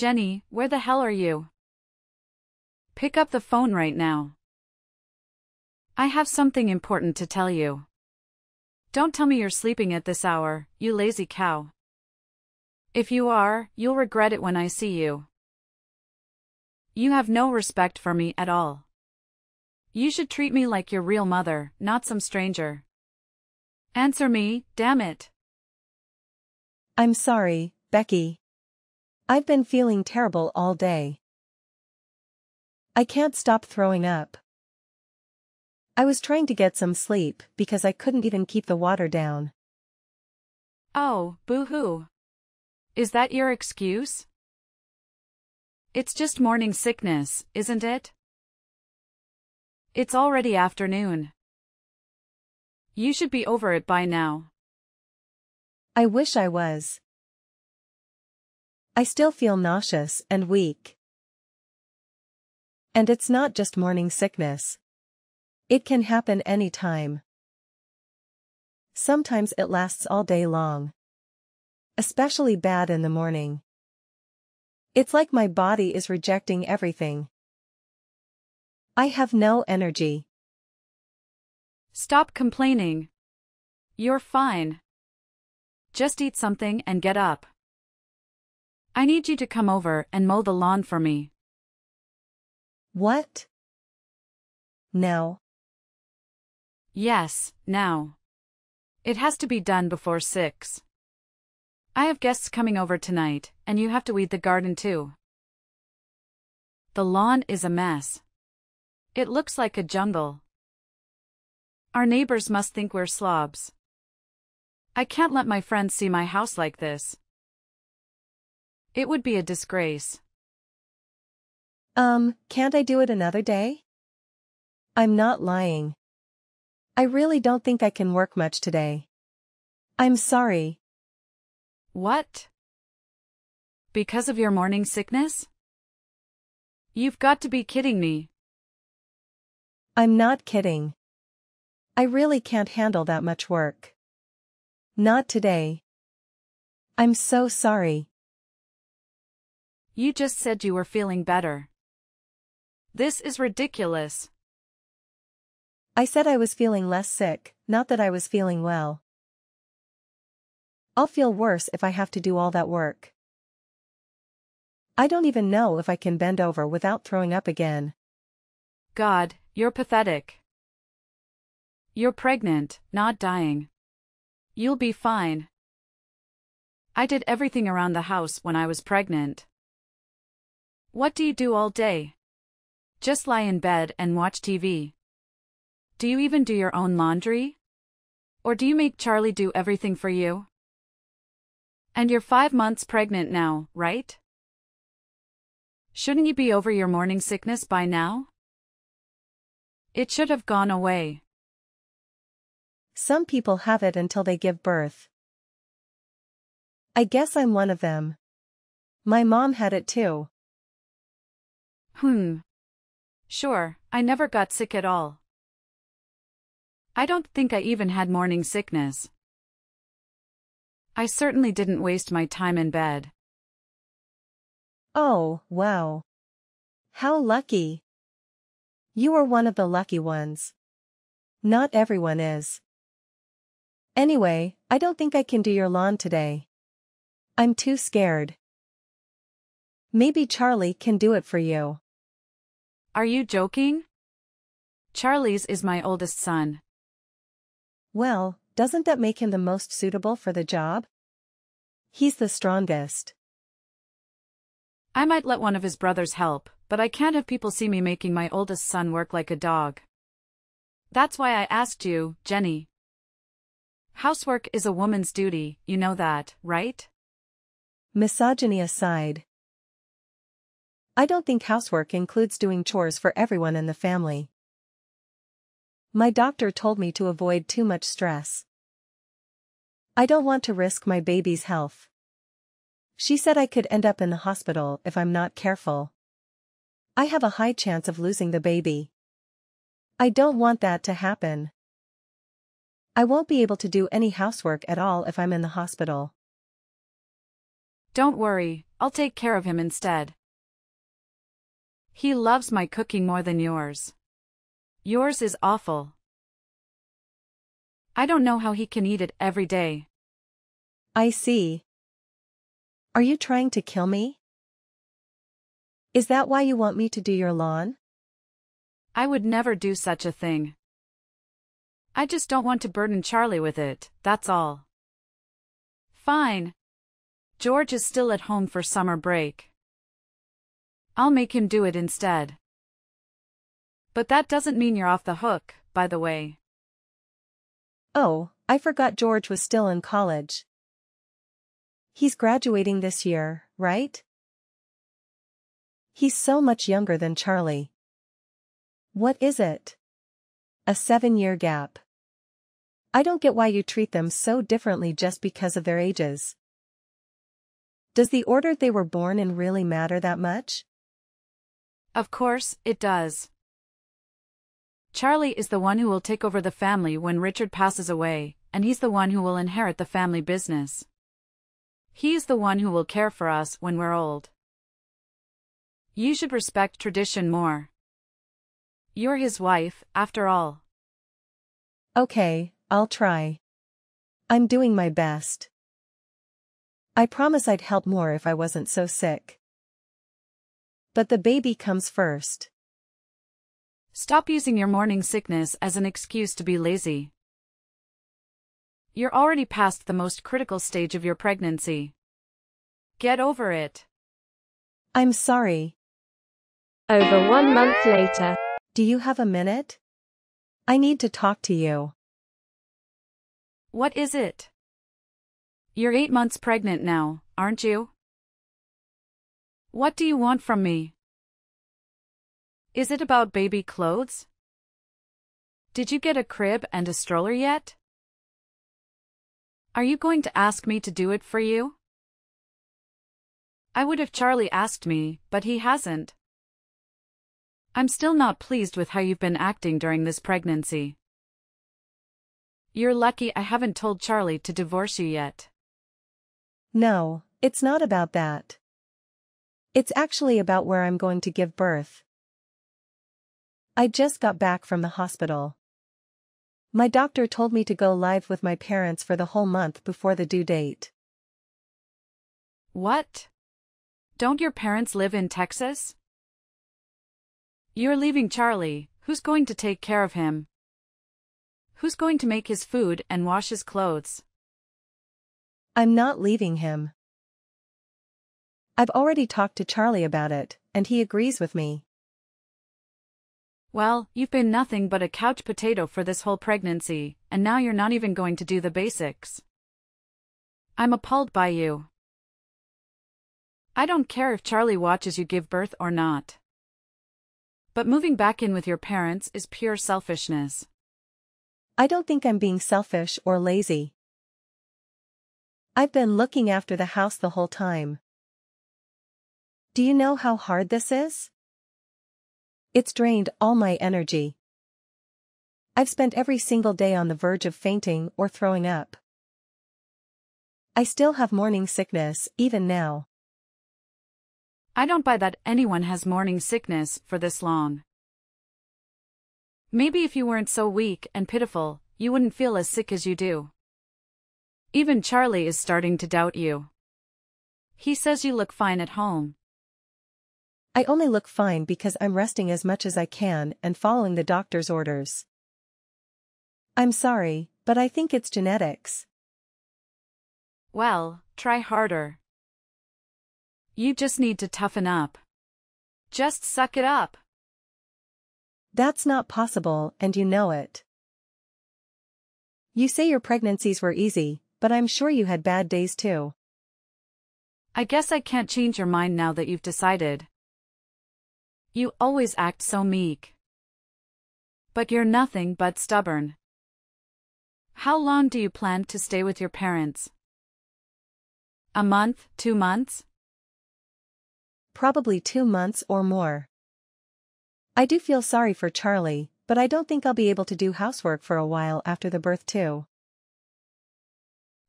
Jenny, where the hell are you? Pick up the phone right now. I have something important to tell you. Don't tell me you're sleeping at this hour, you lazy cow. If you are, you'll regret it when I see you. You have no respect for me at all. You should treat me like your real mother, not some stranger. Answer me, damn it. I'm sorry, Becky. I've been feeling terrible all day. I can't stop throwing up. I was trying to get some sleep because I couldn't even keep the water down. Oh, boo-hoo. Is that your excuse? It's just morning sickness, isn't it? It's already afternoon. You should be over it by now. I wish I was. I still feel nauseous and weak. And it's not just morning sickness. It can happen any time. Sometimes it lasts all day long. Especially bad in the morning. It's like my body is rejecting everything. I have no energy. Stop complaining. You're fine. Just eat something and get up. I need you to come over and mow the lawn for me. What? Now? Yes, now. It has to be done before 6. I have guests coming over tonight, and you have to weed the garden too. The lawn is a mess. It looks like a jungle. Our neighbors must think we're slobs. I can't let my friends see my house like this. It would be a disgrace. Can't I do it another day? I'm not lying. I really don't think I can work much today. I'm sorry. What? Because of your morning sickness? You've got to be kidding me. I'm not kidding. I really can't handle that much work. Not today. I'm so sorry. You just said you were feeling better. This is ridiculous. I said I was feeling less sick, not that I was feeling well. I'll feel worse if I have to do all that work. I don't even know if I can bend over without throwing up again. God, you're pathetic. You're pregnant, not dying. You'll be fine. I did everything around the house when I was pregnant. What do you do all day? Just lie in bed and watch TV. Do you even do your own laundry? Or do you make Charlie do everything for you? And you're 5 months pregnant now, right? Shouldn't you be over your morning sickness by now? It should have gone away. Some people have it until they give birth. I guess I'm one of them. My mom had it too. Sure, I never got sick at all. I don't think I even had morning sickness. I certainly didn't waste my time in bed. Oh, wow. How lucky. You are one of the lucky ones. Not everyone is. Anyway, I don't think I can do your lawn today. I'm too scared. Maybe Charlie can do it for you. Are you joking? Charlie's is my oldest son. Well, doesn't that make him the most suitable for the job? He's the strongest. I might let one of his brothers help, but I can't have people see me making my oldest son work like a dog. That's why I asked you, Jenny. Housework is a woman's duty, you know that, right? Misogyny aside. I don't think housework includes doing chores for everyone in the family. My doctor told me to avoid too much stress. I don't want to risk my baby's health. She said I could end up in the hospital if I'm not careful. I have a high chance of losing the baby. I don't want that to happen. I won't be able to do any housework at all if I'm in the hospital. Don't worry, I'll take care of him instead. He loves my cooking more than yours. Yours is awful. I don't know how he can eat it every day. I see. Are you trying to kill me? Is that why you want me to do your lawn? I would never do such a thing. I just don't want to burden Charlie with it, that's all. Fine. George is still at home for summer break. I'll make him do it instead. But that doesn't mean you're off the hook, by the way. Oh, I forgot George was still in college. He's graduating this year, right? He's so much younger than Charlie. What is it? A 7-year gap. I don't get why you treat them so differently just because of their ages. Does the order they were born in really matter that much? Of course, it does. Charlie is the one who will take over the family when Richard passes away, and he's the one who will inherit the family business. He is the one who will care for us when we're old. You should respect tradition more. You're his wife, after all. Okay, I'll try. I'm doing my best. I promise I'd help more if I wasn't so sick. But the baby comes first. Stop using your morning sickness as an excuse to be lazy. You're already past the most critical stage of your pregnancy. Get over it. I'm sorry. Over 1 month later. Do you have a minute? I need to talk to you. What is it? You're 8 months pregnant now, aren't you? What do you want from me? Is it about baby clothes? Did you get a crib and a stroller yet? Are you going to ask me to do it for you? I would if Charlie asked me, but he hasn't. I'm still not pleased with how you've been acting during this pregnancy. You're lucky I haven't told Charlie to divorce you yet. No, it's not about that. It's actually about where I'm going to give birth. I just got back from the hospital. My doctor told me to go live with my parents for the whole month before the due date. What? Don't your parents live in Texas? You're leaving Charlie, who's going to take care of him? Who's going to make his food and wash his clothes? I'm not leaving him. I've already talked to Charlie about it, and he agrees with me. Well, you've been nothing but a couch potato for this whole pregnancy, and now you're not even going to do the basics. I'm appalled by you. I don't care if Charlie watches you give birth or not. But moving back in with your parents is pure selfishness. I don't think I'm being selfish or lazy. I've been looking after the house the whole time. Do you know how hard this is? It's drained all my energy. I've spent every single day on the verge of fainting or throwing up. I still have morning sickness, even now. I don't buy that anyone has morning sickness for this long. Maybe if you weren't so weak and pitiful, you wouldn't feel as sick as you do. Even Charlie is starting to doubt you. He says you look fine at home. I only look fine because I'm resting as much as I can and following the doctor's orders. I'm sorry, but I think it's genetics. Well, try harder. You just need to toughen up. Just suck it up. That's not possible, and you know it. You say your pregnancies were easy, but I'm sure you had bad days too. I guess I can't change your mind now that you've decided. You always act so meek. But you're nothing but stubborn. How long do you plan to stay with your parents? A month, 2 months? Probably 2 months or more. I do feel sorry for Charlie, but I don't think I'll be able to do housework for a while after the birth too.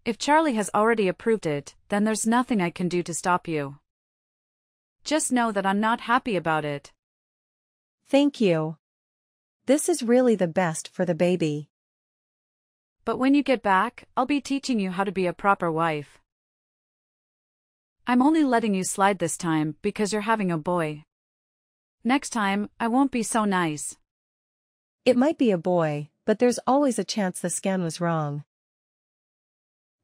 If Charlie has already approved it, then there's nothing I can do to stop you. Just know that I'm not happy about it. Thank you. This is really the best for the baby. But when you get back, I'll be teaching you how to be a proper wife. I'm only letting you slide this time because you're having a boy. Next time, I won't be so nice. It might be a boy, but there's always a chance the scan was wrong.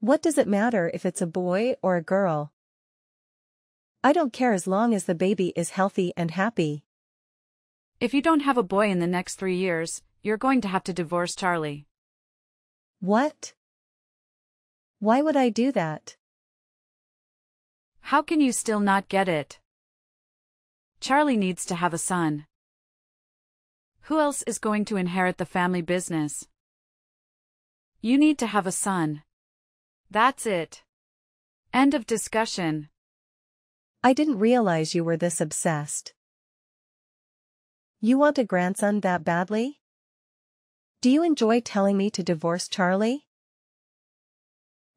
What does it matter if it's a boy or a girl? I don't care as long as the baby is healthy and happy. If you don't have a boy in the next 3 years, you're going to have to divorce Charlie. What? Why would I do that? How can you still not get it? Charlie needs to have a son. Who else is going to inherit the family business? You need to have a son. That's it. End of discussion. I didn't realize you were this obsessed. You want a grandson that badly? Do you enjoy telling me to divorce Charlie?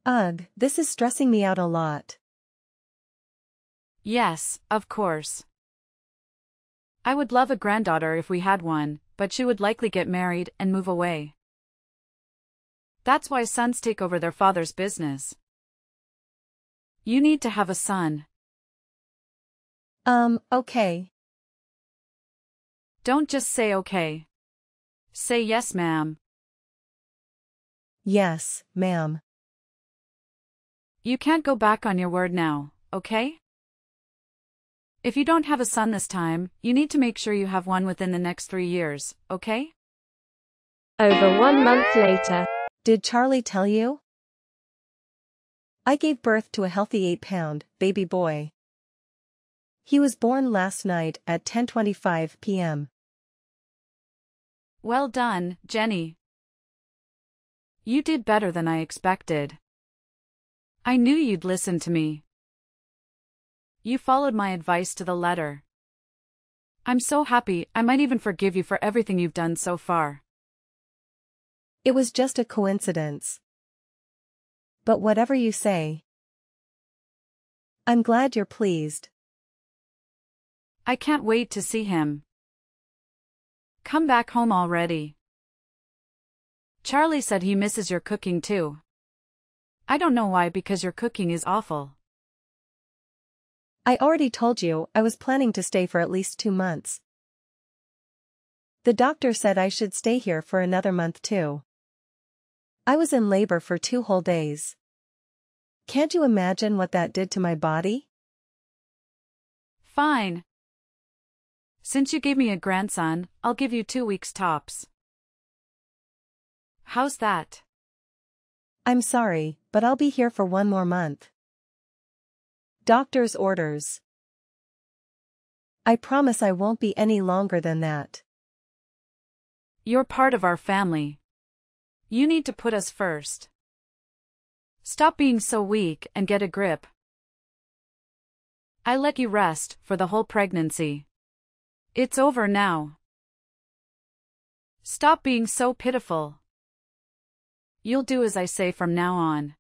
Ugh, this is stressing me out a lot. Yes, of course. I would love a granddaughter if we had one, but she would likely get married and move away. That's why sons take over their father's business. You need to have a son. Okay. Don't just say okay. Say yes, ma'am. Yes, ma'am. You can't go back on your word now, okay? If you don't have a son this time, you need to make sure you have one within the next 3 years, okay? Over 1 month later. Did Charlie tell you? I gave birth to a healthy 8-pound baby boy. He was born last night at 10:25 p.m. Well done, Jenny. You did better than I expected. I knew you'd listen to me. You followed my advice to the letter. I'm so happy, I might even forgive you for everything you've done so far. It was just a coincidence. But whatever you say. I'm glad you're pleased. I can't wait to see him. Come back home already. Charlie said he misses your cooking too. I don't know why, because your cooking is awful. I already told you I was planning to stay for at least 2 months. The doctor said I should stay here for another month too. I was in labor for 2 whole days. Can't you imagine what that did to my body? Fine. Since you gave me a grandson, I'll give you 2 weeks tops. How's that? I'm sorry, but I'll be here for 1 more month. Doctor's orders. I promise I won't be any longer than that. You're part of our family. You need to put us first. Stop being so weak and get a grip. I let you rest for the whole pregnancy. It's over now. Stop being so pitiful. You'll do as I say from now on.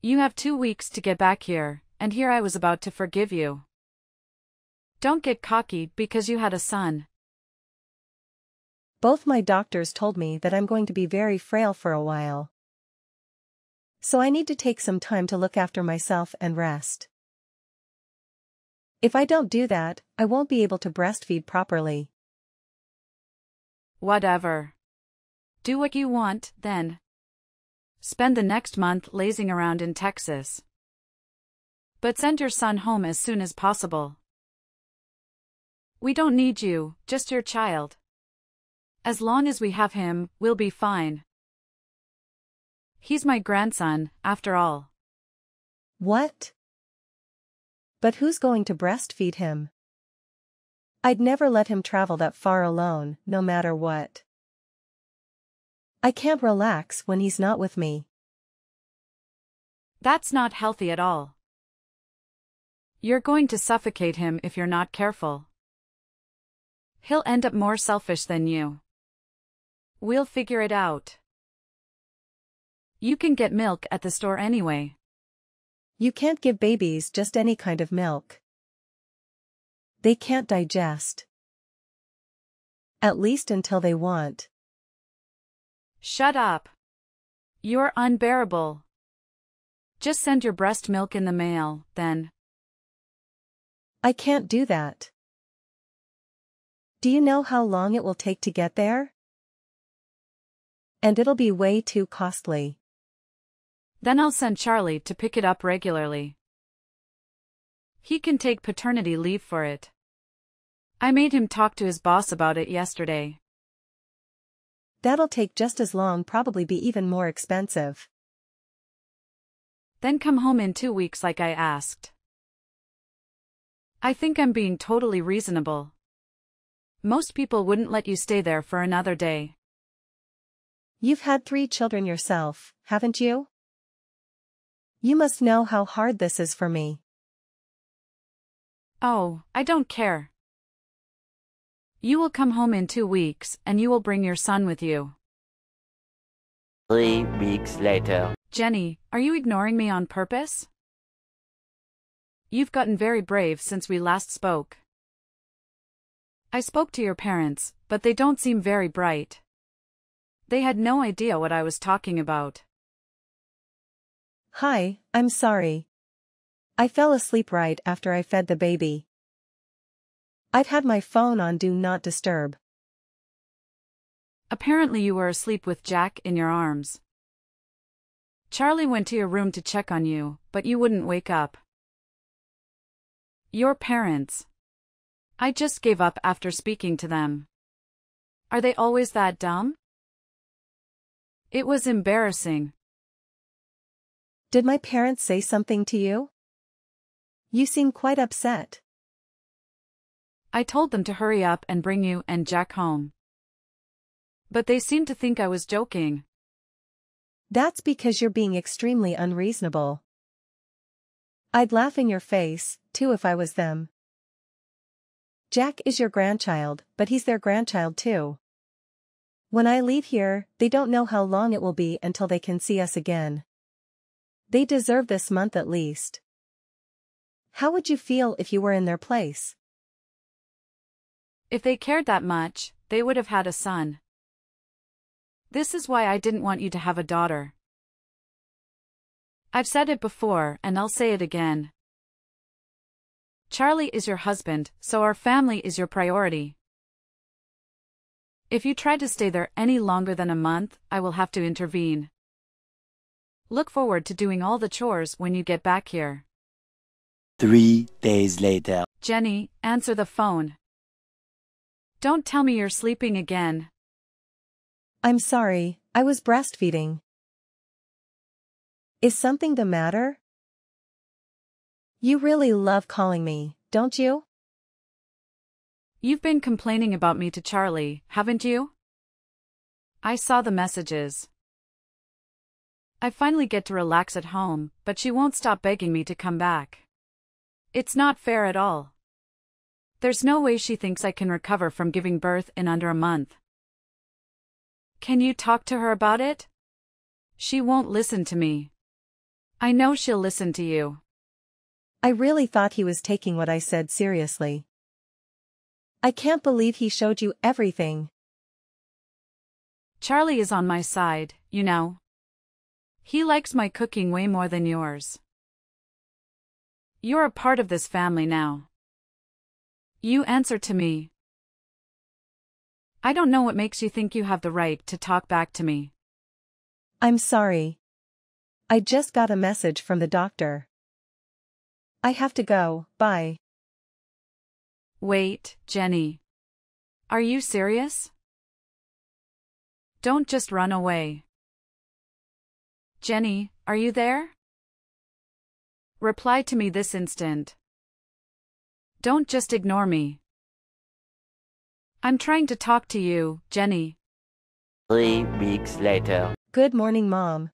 You have 2 weeks to get back here, and here I was about to forgive you. Don't get cocky because you had a son. Both my doctors told me that I'm going to be very frail for a while. So I need to take some time to look after myself and rest. If I don't do that, I won't be able to breastfeed properly. Whatever. Do what you want, then. Spend the next month lazing around in Texas. But send your son home as soon as possible. We don't need you, just your child. As long as we have him, we'll be fine. He's my grandson, after all. What? But who's going to breastfeed him? I'd never let him travel that far alone, no matter what. I can't relax when he's not with me. That's not healthy at all. You're going to suffocate him if you're not careful. He'll end up more selfish than you. We'll figure it out. You can get milk at the store anyway. You can't give babies just any kind of milk. They can't digest. At least until they want. Shut up. You're unbearable. Just send your breast milk in the mail, then. I can't do that. Do you know how long it will take to get there? And it'll be way too costly. Then I'll send Charlie to pick it up regularly. He can take paternity leave for it. I made him talk to his boss about it yesterday. That'll take just as long, probably be even more expensive. Then come home in 2 weeks like I asked. I think I'm being totally reasonable. Most people wouldn't let you stay there for another day. You've had 3 children yourself, haven't you? You must know how hard this is for me. Oh, I don't care. You will come home in 2 weeks and you will bring your son with you. 3 weeks later. Jenny, are you ignoring me on purpose? You've gotten very brave since we last spoke. I spoke to your parents, but they don't seem very bright. They had no idea what I was talking about. Hi, I'm sorry. I fell asleep right after I fed the baby. I've had my phone on Do Not Disturb. Apparently you were asleep with Jack in your arms. Charlie went to your room to check on you, but you wouldn't wake up. Your parents. I just gave up after speaking to them. Are they always that dumb? It was embarrassing. Did my parents say something to you? You seem quite upset. I told them to hurry up and bring you and Jack home. But they seemed to think I was joking. That's because you're being extremely unreasonable. I'd laugh in your face, too, if I was them. Jack is your grandchild, but he's their grandchild too. When I leave here, they don't know how long it will be until they can see us again. They deserve this month at least. How would you feel if you were in their place? If they cared that much, they would have had a son. This is why I didn't want you to have a daughter. I've said it before and I'll say it again. Charlie is your husband, so our family is your priority. If you try to stay there any longer than a month, I will have to intervene. Look forward to doing all the chores when you get back here. 3 days later. Jenny, answer the phone. Don't tell me you're sleeping again. I'm sorry, I was breastfeeding. Is something the matter? You really love calling me, don't you? You've been complaining about me to Charlie, haven't you? I saw the messages. I finally get to relax at home, but she won't stop begging me to come back. It's not fair at all. There's no way she thinks I can recover from giving birth in under a month. Can you talk to her about it? She won't listen to me. I know she'll listen to you. I really thought he was taking what I said seriously. I can't believe he showed you everything. Charlie is on my side, you know. He likes my cooking way more than yours. You're a part of this family now. You answer to me. I don't know what makes you think you have the right to talk back to me. I'm sorry. I just got a message from the doctor. I have to go, bye. Wait, Jenny. Are you serious? Don't just run away. Jenny, are you there? Reply to me this instant. Don't just ignore me. I'm trying to talk to you, Jenny. 3 weeks later. Good morning, Mom.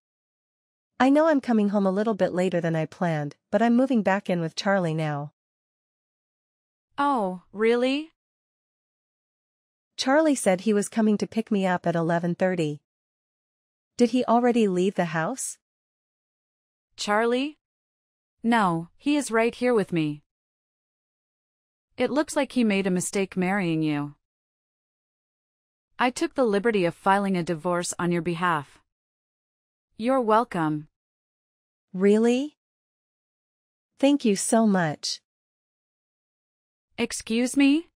I know I'm coming home a little bit later than I planned, but I'm moving back in with Charlie now. Oh, really? Charlie said he was coming to pick me up at 11:30. Did he already leave the house? Charlie? No, he is right here with me. It looks like he made a mistake marrying you. I took the liberty of filing a divorce on your behalf. You're welcome. Really? Thank you so much. Excuse me?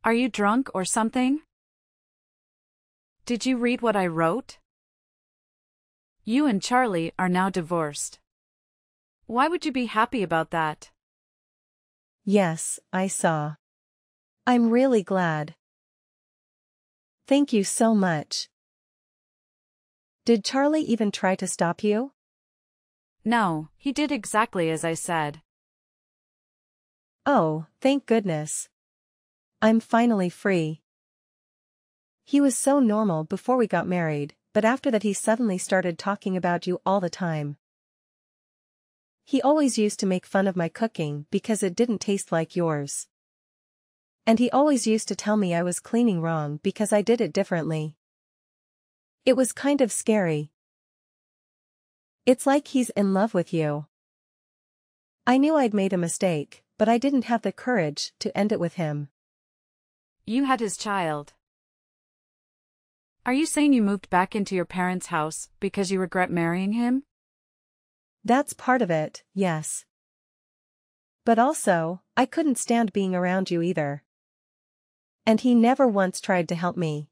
Are you drunk or something? Did you read what I wrote? You and Charlie are now divorced. Why would you be happy about that? Yes, I saw. I'm really glad. Thank you so much. Did Charlie even try to stop you? No, he did exactly as I said. Oh, thank goodness. I'm finally free. He was so normal before we got married, but after that he suddenly started talking about you all the time. He always used to make fun of my cooking because it didn't taste like yours. And he always used to tell me I was cleaning wrong because I did it differently. It was kind of scary. It's like he's in love with you. I knew I'd made a mistake, but I didn't have the courage to end it with him. You had his child. Are you saying you moved back into your parents' house because you regret marrying him? That's part of it, yes. But also, I couldn't stand being around you either. And he never once tried to help me.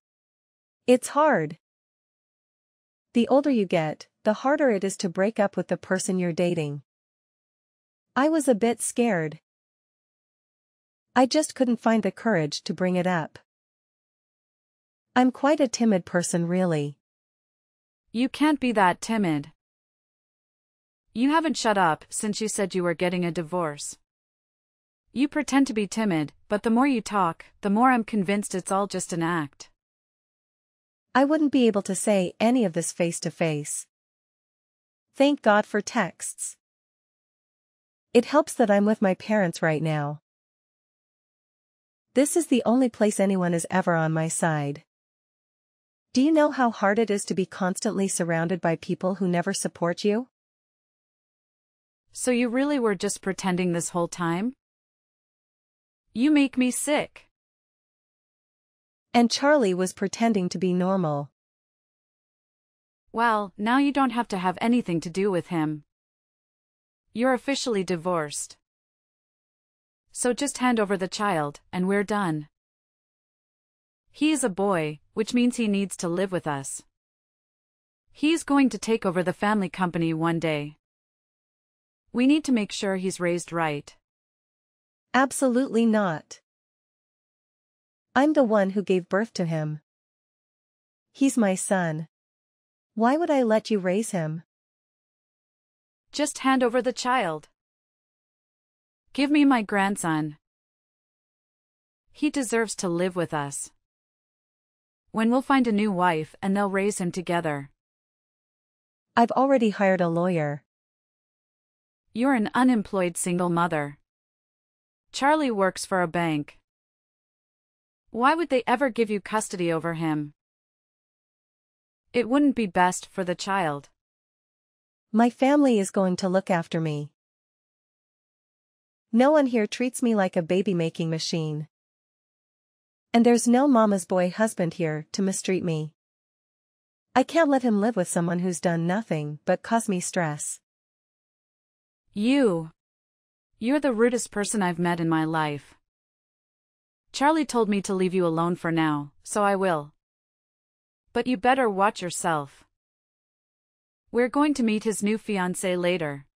It's hard. The older you get, the harder it is to break up with the person you're dating. I was a bit scared. I just couldn't find the courage to bring it up. I'm quite a timid person, really. You can't be that timid. You haven't shut up since you said you were getting a divorce. You pretend to be timid, but the more you talk, the more I'm convinced it's all just an act. I wouldn't be able to say any of this face to face. Thank God for texts. It helps that I'm with my parents right now. This is the only place anyone is ever on my side. Do you know how hard it is to be constantly surrounded by people who never support you? So you really were just pretending this whole time? You make me sick. And Charlie was pretending to be normal. Well, now you don't have to have anything to do with him. You're officially divorced. So just hand over the child, and we're done. He is a boy, which means he needs to live with us. He's going to take over the family company one day. We need to make sure he's raised right. Absolutely not. I'm the one who gave birth to him. He's my son. Why would I let you raise him? Just hand over the child. Give me my grandson. He deserves to live with us. When we'll find a new wife and they'll raise him together. I've already hired a lawyer. You're an unemployed single mother. Charlie works for a bank. Why would they ever give you custody over him? It wouldn't be best for the child. My family is going to look after me. No one here treats me like a baby-making machine. And there's no mama's boy husband here to mistreat me. I can't let him live with someone who's done nothing but cause me stress. You're the rudest person I've met in my life. Charlie told me to leave you alone for now, so I will. But you better watch yourself. We're going to meet his new fiancée later.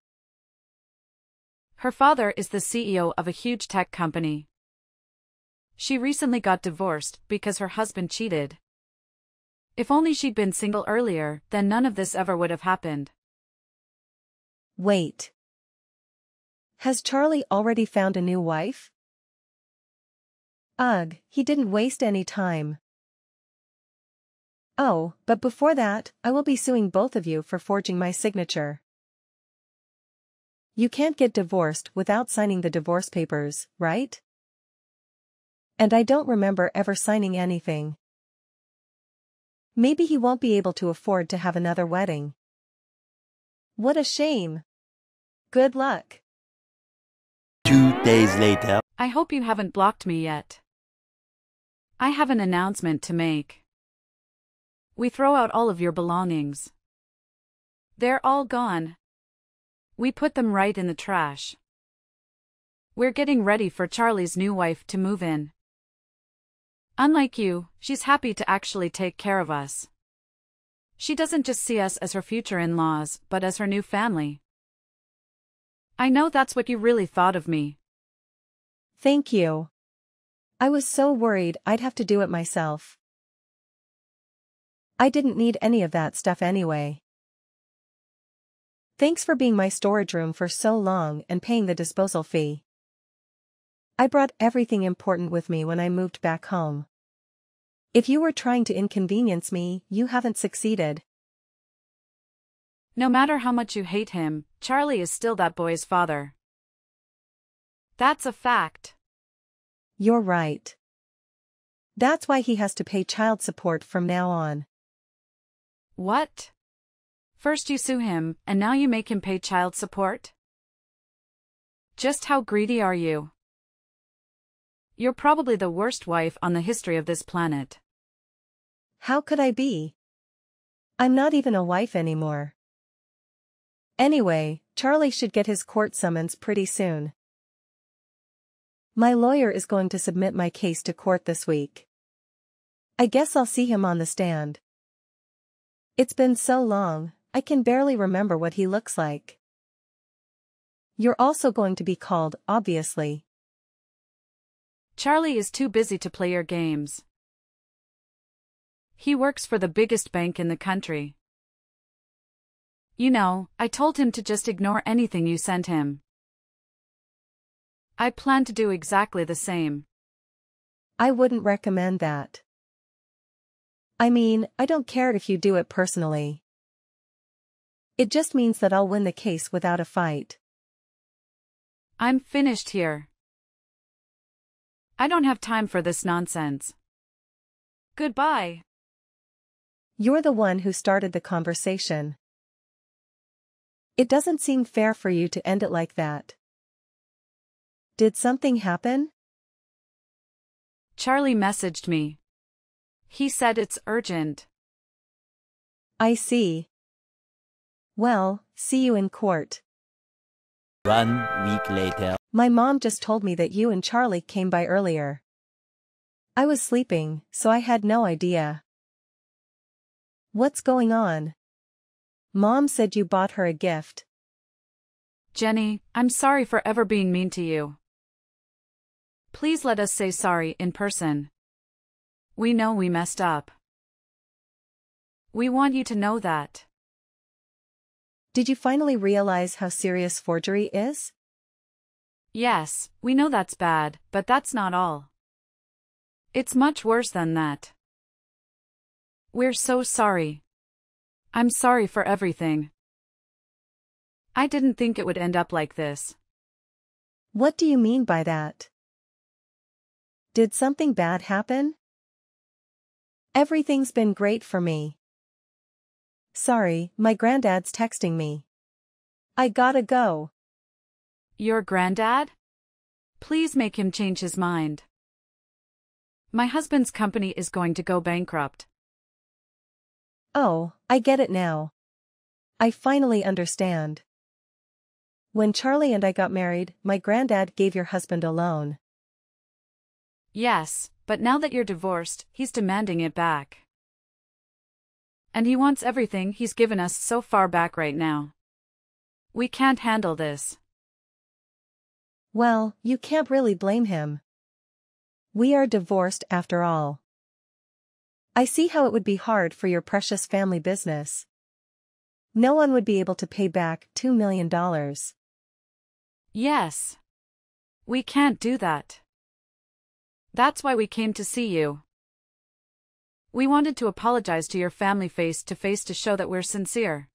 Her father is the CEO of a huge tech company. She recently got divorced because her husband cheated. If only she'd been single earlier, then none of this ever would have happened. Wait. Has Charlie already found a new wife? Ugh, he didn't waste any time. Oh, but before that, I will be suing both of you for forging my signature. You can't get divorced without signing the divorce papers, right? And I don't remember ever signing anything. Maybe he won't be able to afford to have another wedding. What a shame. Good luck. 2 days later. I hope you haven't blocked me yet. I have an announcement to make. We throw out all of your belongings. They're all gone. We put them right in the trash. We're getting ready for Charlie's new wife to move in. Unlike you, she's happy to actually take care of us. She doesn't just see us as her future in-laws, but as her new family. I know that's what you really thought of me. Thank you. I was so worried I'd have to do it myself. I didn't need any of that stuff anyway. Thanks for being my storage room for so long and paying the disposal fee. I brought everything important with me when I moved back home. If you were trying to inconvenience me, you haven't succeeded. No matter how much you hate him, Charlie is still that boy's father. That's a fact. You're right. That's why he has to pay child support from now on. What? First you sue him, and now you make him pay child support? Just how greedy are you? You're probably the worst wife on the history of this planet. How could I be? I'm not even a wife anymore. Anyway, Charlie should get his court summons pretty soon. My lawyer is going to submit my case to court this week. I guess I'll see him on the stand. It's been so long, I can barely remember what he looks like. You're also going to be called, obviously. Charlie is too busy to play your games. He works for the biggest bank in the country. You know, I told him to just ignore anything you sent him. I plan to do exactly the same. I wouldn't recommend that. I mean, I don't care if you do it personally. It just means that I'll win the case without a fight. I'm finished here. I don't have time for this nonsense. Goodbye. You're the one who started the conversation. It doesn't seem fair for you to end it like that. Did something happen? Charlie messaged me. He said it's urgent. I see. Well, see you in court. 1 week later. My mom just told me that you and Charlie came by earlier. I was sleeping, so I had no idea. What's going on? Mom said you bought her a gift. Jenny, I'm sorry for ever being mean to you. Please let us say sorry in person. We know we messed up. We want you to know that. Did you finally realize how serious forgery is? Yes, we know that's bad, but that's not all. It's much worse than that. We're so sorry. I'm sorry for everything. I didn't think it would end up like this. What do you mean by that? Did something bad happen? Everything's been great for me. Sorry, my granddad's texting me. I gotta go. Your granddad? Please make him change his mind. My husband's company is going to go bankrupt. Oh, I get it now. I finally understand. When Charlie and I got married, my granddad gave your husband a loan. Yes, but now that you're divorced, he's demanding it back. And he wants everything he's given us so far back right now. We can't handle this. Well, you can't really blame him. We are divorced after all. I see how it would be hard for your precious family business. No one would be able to pay back $2 million. Yes. We can't do that. That's why we came to see you. We wanted to apologize to your family face to face to show that we're sincere.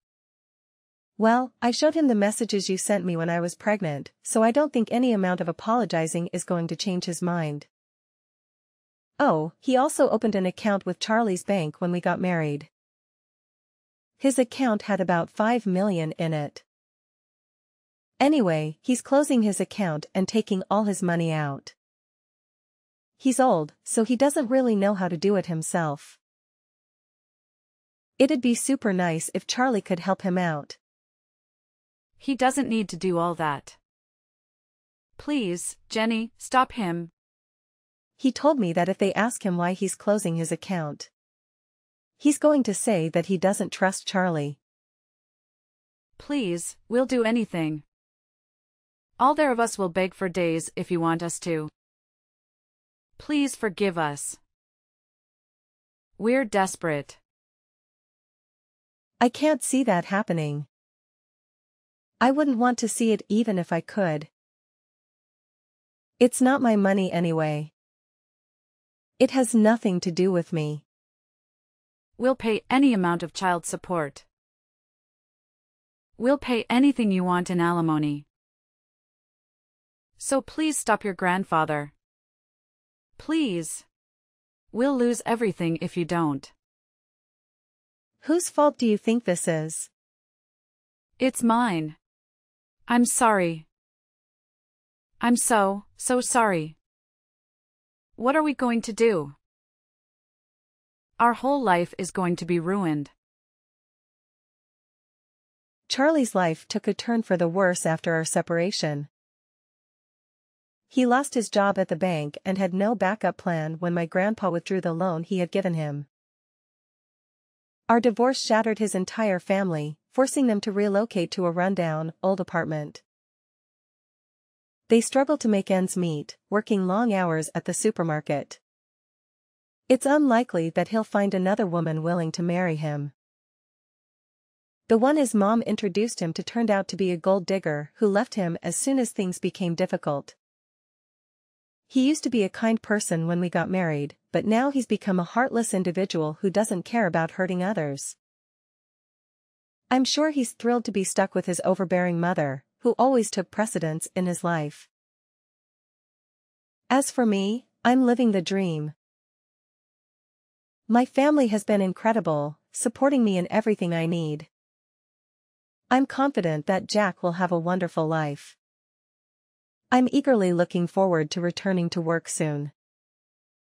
Well, I showed him the messages you sent me when I was pregnant, so I don't think any amount of apologizing is going to change his mind. Oh, he also opened an account with Charlie's bank when we got married. His account had about 5 million in it. Anyway, he's closing his account and taking all his money out. He's old, so he doesn't really know how to do it himself. It'd be super nice if Charlie could help him out. He doesn't need to do all that. Please, Jenny, stop him. He told me that if they ask him why he's closing his account, he's going to say that he doesn't trust Charlie. Please, we'll do anything. All there of us will beg for days if you want us to. Please forgive us. We're desperate. I can't see that happening. I wouldn't want to see it even if I could. It's not my money anyway. It has nothing to do with me. We'll pay any amount of child support. We'll pay anything you want in alimony. So please stop your grandfather. Please. We'll lose everything if you don't. Whose fault do you think this is? It's mine. I'm sorry. I'm so sorry. What are we going to do? Our whole life is going to be ruined. Charlie's life took a turn for the worse after our separation. He lost his job at the bank and had no backup plan when my grandpa withdrew the loan he had given him. Our divorce shattered his entire family, forcing them to relocate to a rundown, old apartment. They struggled to make ends meet, working long hours at the supermarket. It's unlikely that he'll find another woman willing to marry him. The one his mom introduced him to turned out to be a gold digger who left him as soon as things became difficult. He used to be a kind person when we got married, but now he's become a heartless individual who doesn't care about hurting others. I'm sure he's thrilled to be stuck with his overbearing mother, who always took precedence in his life. As for me, I'm living the dream. My family has been incredible, supporting me in everything I need. I'm confident that Jack will have a wonderful life. I'm eagerly looking forward to returning to work soon.